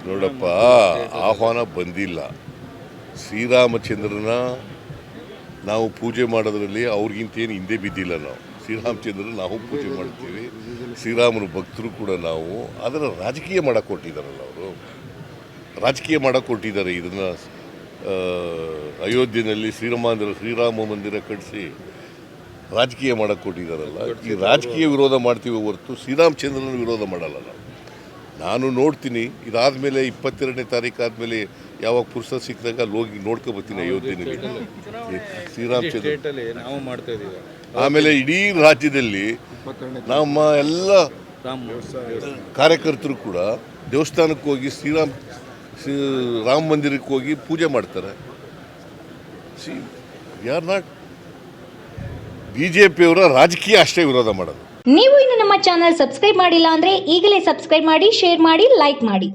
ನೋಡಪ್ಪ, ಆಹ್ವಾನ ಬಂದಿಲ್ಲ. ಶ್ರೀರಾಮಚಂದ್ರನ ನಾವು ಪೂಜೆ ಮಾಡೋದ್ರಲ್ಲಿ ಅವ್ರಿಗಿಂತೇನು ಹಿಂದೆ ಬಿದ್ದಿಲ್ಲ. ನಾವು ಶ್ರೀರಾಮಚಂದ್ರನ ನಾವು ಪೂಜೆ ಮಾಡ್ತೀವಿ, ಶ್ರೀರಾಮನ ಭಕ್ತರು ಕೂಡ ನಾವು. ಅದರ ರಾಜಕೀಯ ಮಾಡೋಕ್ಕೆ ಕೊಟ್ಟಿದ್ದಾರಲ್ಲ, ಅವರು ರಾಜಕೀಯ ಮಾಡೋಕ್ಕೆ ಕೊಟ್ಟಿದ್ದಾರೆ. ಇದನ್ನು ಅಯೋಧ್ಯೆಯಲ್ಲಿ ಶ್ರೀರಾಮ ಮಂದಿರ ಕಟ್ಟಿಸಿ ರಾಜಕೀಯ ಮಾಡೋಕ್ಕೆ ಕೊಟ್ಟಿದ್ದಾರಲ್ಲ. ಈ ರಾಜಕೀಯ ವಿರೋಧ ಮಾಡ್ತೀವಿ ಹೊರತು ಶ್ರೀರಾಮಚಂದ್ರನ ವಿರೋಧ ಮಾಡಲ್ಲ. ನಾನು ನೋಡ್ತೀನಿ, ಇದಾದಮೇಲೆ 22ನೇ ತಾರೀಕು ಆದಮೇಲೆ ಯಾವಾಗ ಪುರುಷ ಸಿಕ್ಕಿದಾಗ ಅಲ್ಲಿ ಹೋಗಿ ನೋಡ್ಕೊಬರ್ತೀನಿ ಅಯೋಧ್ಯೆಯಲ್ಲಿ ಶ್ರೀರಾಮಚಂದ್ರ. ಆಮೇಲೆ ಇಡೀ ರಾಜ್ಯದಲ್ಲಿ ನಮ್ಮ ಎಲ್ಲ ಕಾರ್ಯಕರ್ತರು ಕೂಡ ದೇವಸ್ಥಾನಕ್ಕೆ ಹೋಗಿ ರಾಮ ಮಂದಿರಕ್ಕೆ ಹೋಗಿ ಪೂಜೆ ಮಾಡ್ತಾರೆ. ಯಾರ್ ನಾಟ್ ಬಿಜೆಪಿಯವರ ರಾಜಕೀಯ ಅಷ್ಟೇ ವಿರೋಧ ಮಾಡೋದು. ನೀವು ಇನ್ನು ನಮ್ಮ ಚಾನೆಲ್ ಸಬ್ಸ್ಕ್ರೈಬ್ ಮಾಡಿಲ್ಲ ಅಂದ್ರೆ ಈಗಲೇ ಸಬ್ಸ್ಕ್ರೈಬ್ ಮಾಡಿ, ಶೇರ್ ಮಾಡಿ, ಲೈಕ್ ಮಾಡಿ.